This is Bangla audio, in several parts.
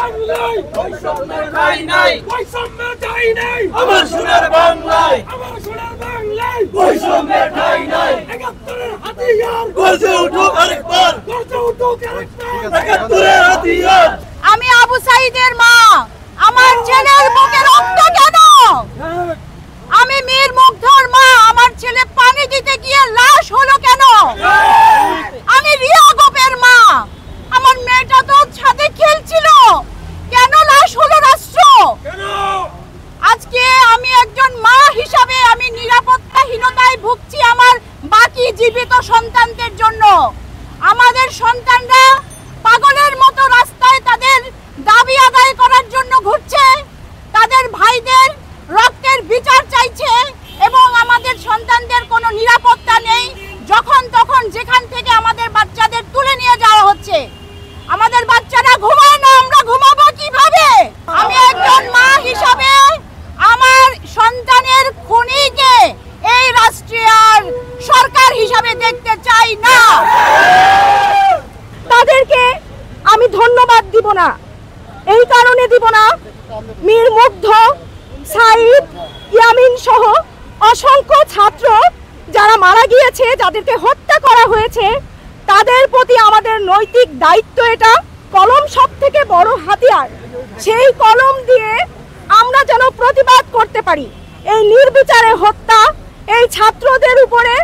বাংলায় বৈষম্যের ঠাঁই নাই, বৈষম্যের ঠাঁই নাই। আমার সোনার বাংলায়, আমার সোনার বাংলায় বৈষম্যের ঠাঁই নাই। ৭১-এর হাতিয়ার গর্জে উঠুক আরেকবার, গর্জে উঠুক আরেকবার ৭১-এর হাতিয়ার। আমি আবু সাঈদের মা, আমার ছেলের বুকে রক্ত কেন? আমি মীর মুগ্ধর মা, আমার ছেলে পানি দিতে গিয়ে লাশ হলো কেন? আমি রিয়া গোপের মা, আমার মেয়েটা তো ছাদে খেলছিল, কেন লাশ হলো রাষ্ট্র? আজকে আমি একজন মা হিসাবে আমি নিরাপত্তাহীনতায় ভুগছি আমার বাকি জীবিত সন্তানদের জন্য। আমাদের সন্তানরা পাগলের মতো রাস্তায় তাদের দাবি আদায় করার জন্য ঘুরছে, তাদের ভাইদের রক্তের বিচার চাইছে এবং আমাদের সন্তানদের কোনো নিরাপত্তা নেই। যখন তখন যেখান থেকে আমাদের বাচ্চাদের তুলে নিয়ে যাওয়া হচ্ছে। আমাদের বাচ্চারা ঘুমায় না, আমরা ঘুমাবো কিভাবে? আমি একজন মা হিসাবে আমার সন্তানের খুনিকে এই রাষ্ট্রীয় সরকার হিসাবে দেখতে চাই না। তাদেরকে আমি ধন্যবাদ দিব না, এই কারণে দিব না, মীর মুগ্ধ, সাঈদ, ইয়ামিন সহ অসংখ্য ছাত্র যারা মারা গিয়েছে, যাদেরকে হত্যা করা হয়েছে, তাদের প্রতি আমাদের নৈতিক দায়িত্ব। এটা কলম সবথেকে বড় হাতিয়ার, সেই কলম দিয়ে আমরা যেন প্রতিবাদ করতে পারি। এই নির্বিচারে হত্যা, এই ছাত্রদের উপরে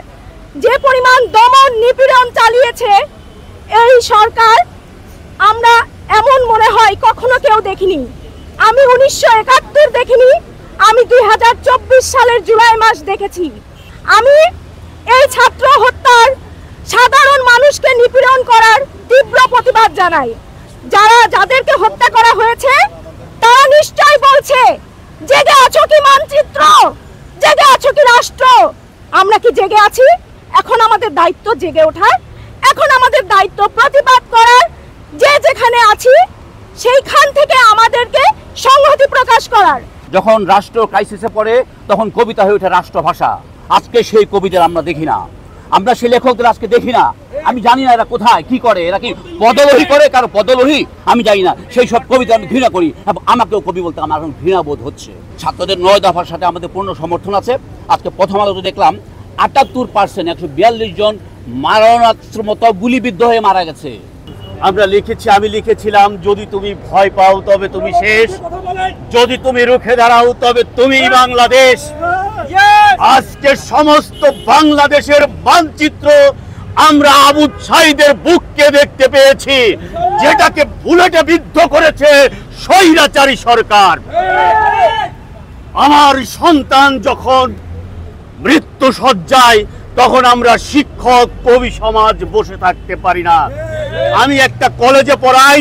যে পরিমাণ দমন নিপীড়ন চালিয়েছে এই সরকার, আমরা এমন মনে হয় কখনো কেউ দেখিনি। আমি ১৯৭১ দেখিনি, আমি ২০২৪ সালের জুলাই মাস দেখেছি। আমি এই ছাত্র হত্যার, সাধারণ মানুষকে নিপীড়ন করার তীব্র প্রতিবাদ জানাই। যাদেরকে হত্যা করা হয়েছে তারা নিশ্চয় বলছে, জেগে আছো কি মানচিত্র, জেগে আছো কি রাষ্ট্র? আমরা কি জেগে আছি? এখন আমাদের দায়িত্ব জেগে ওঠার, এখন আমাদের দায়িত্ব প্রতিবাদ করার। যে যেখানে আছি সেইখান থেকে আমাদেরকে সংহতি প্রকাশ করার। যখন রাষ্ট্র ক্রাইসিসে পড়ে তখন কবিতা হয়ে ওঠে রাষ্ট্রভাষা। আজকে সেই কবিদের আমরা দেখি না, আমরা সেই লেখকদের আজকে দেখি না। আমি জানি না এরা কোথায় কি করে, এরা কি পদলোহী করে, কারো পদলোহী আমি জানি না। সেই সব কবিতা আমি ঘৃণা করি এবং আমাকেও কবি বলতে আমার এখন ঘৃণা বোধ হচ্ছে। ছাত্রদের ৯ দফার সাথে আমাদের পূর্ণ সমর্থন আছে। আজকে প্রথম আলোতে দেখলাম ৭৮% ১৪২ জন মারণাস্ত্র মতো গুলিবিদ্ধ হয়ে মারা গেছে। আমরা লিখেছি, আমি লিখেছিলাম, যদি তুমি ভয় পাও তবে তুমি শেষ, যদি তুমি রুখে দাঁড়াও তবে তুমি বাংলাদেশ। আজকে সমস্ত বাংলাদেশের মানচিত্র আমরা আবু সাঈদের বুককে দেখতে পেয়েছি, যেটাকে বুলেটে বিদ্ধ করেছে স্বৈরাচারী সরকার। আমার সন্তান যখন মৃত্যু সজ্জায়, তখন আমরা শিক্ষক, কবি সমাজ বসে থাকতে পারি না। আমি একটা কলেজে পড়াই,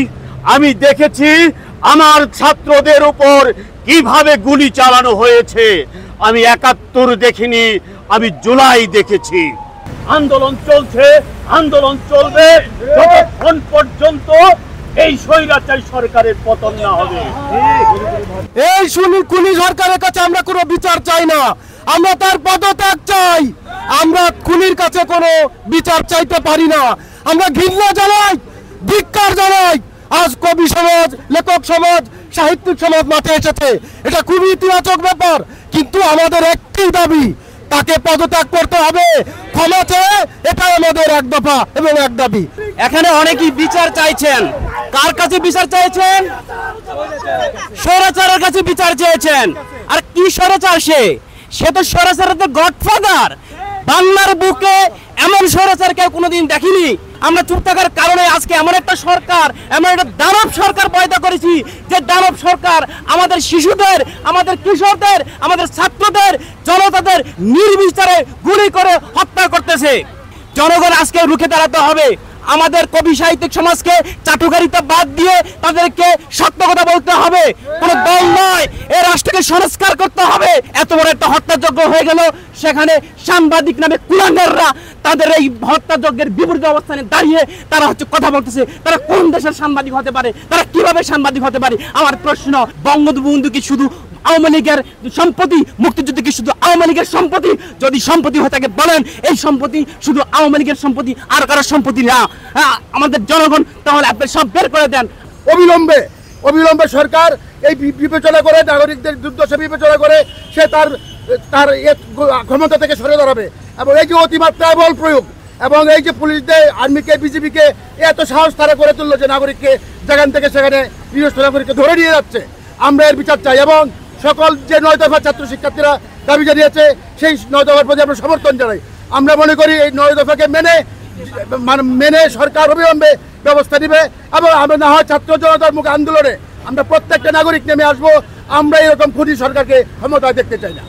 আমি দেখেছি আমার ছাত্রদের উপর কিভাবে গুলি চালানো হয়েছে। আমি ৭১ দেখিনি, আমি জুলাই দেখেছি। আন্দোলন চলছে, আন্দোলন চলবে যতক্ষণ পর্যন্ত এই স্বৈরাচারী সরকারের পতন না হবে। এই খুনি সরকারের কাছে আমরা কোনো বিচার চাই না, আমরা তার পদত্যাগ চাই। আমরা খুনির কাছে কোনো বিচার চাইতে পারি না। আমরা ঘৃণা জানাই, ধিক্কার জানাই। আজ কবি সমাজ, লেখক সমাজ, সাহিত্যিক সমাজ মাঠে এসেছে, এটা খুবই ইতিবাচক ব্যাপার। কিন্তু আমাদের একটি দাবি, তাকে পদত্যাগ করতে হবে, ক্ষমা চেয়ে, এটাই আমাদের এক দফা এবং এক দাবি। এখানে অনেকেই বিচার চাইছেন, কার কাছে বিচার চাইছেন? স্বৈরাচারের কাছে বিচার চেয়েছেন। আর কি স্বৈরাচার? সে তো স্বৈরাচারের গডফাদার। বাংলার বুকে এমন স্বৈরাচার কেউ কোনোদিন দেখিনি। আমরা চুপ থাকার কারণে আজকে এমন একটা সরকার, এমন একটা দানব সরকার পয়দা করেছি, যে দানব সরকার আমাদের শিশুদের, আমাদের কিশোরদের, আমাদের ছাত্রদের, জনতাদের নির্বিচারে গুলি করে হত্যা করতেছে। জনগণ আজকে রুখে দাঁড়াতে হবে। আমাদের কবি সাহিত্যিক সমাজকে চাটুকারিতা বাদ দিয়ে তাদেরকে সত্য কথা বলতে হবে। কোন দল নয়, এই রাষ্ট্রকে সংস্কার করতে হবে। এত বড় একটা হত্যাযজ্ঞ হয়ে গেল, সেখানে সাংবাদিক নামে কুলাঙ্গাররা তাদের এই হত্যাযজ্ঞের বিপরীত অবস্থানে দাঁড়িয়ে তারা কথা বলতেছে। তারা কোন দেশের সাংবাদিক হতে পারে? তারা কিভাবে সাংবাদিক হতে পারে? আমার প্রশ্ন, বঙ্গবন্ধু কি শুধু আওয়ামী লীগের সম্পত্তি? মুক্তিযুদ্ধ কি শুধু আওয়ামী লীগের সম্পত্তি? যদি সম্পত্তি হয়ে থাকে বলেন, এই সম্পত্তি শুধু আওয়ামী লীগের সম্পত্তি, আর কারো সম্পত্তি না। আমাদের জনগণ তাহলে আপনি সব বের করে দেন। অবিলম্বে অবিলম্বে সরকার এই বিবেচনা করে, নাগরিকদের দুর্দশা বিবেচনা করে সে তার ক্ষমতা থেকে সরে দাঁড়াবে। এবং এই যে অতিমাত্রায় বল প্রয়োগ এবং এই যে পুলিশদের, আর্মিকে, বিজিবিকে এত সাহস তারা করে তুললো যে নাগরিককে যেখান থেকে সেখানে নিরস্ত্র নাগরিককে ধরে নিয়ে যাচ্ছে, আমরা এর বিচার চাই। এবং সকল যে 9 দফা ছাত্র শিক্ষার্থীরা দাবি জানিয়েছে সেই 9 দফার প্রতি আমরা সমর্থন জানাই। আমরা মনে করি এই 9 দফাকে মেনে সরকার অবিলম্বে ব্যবস্থা নেবে এবং আমরা না হয় ছাত্র জনতার মুখে আন্দোলনে আমরা প্রত্যেকটা নাগরিক নেমে আসবো। আমরা এরকম খুনি সরকারকে ক্ষমতায় দেখতে চাই না।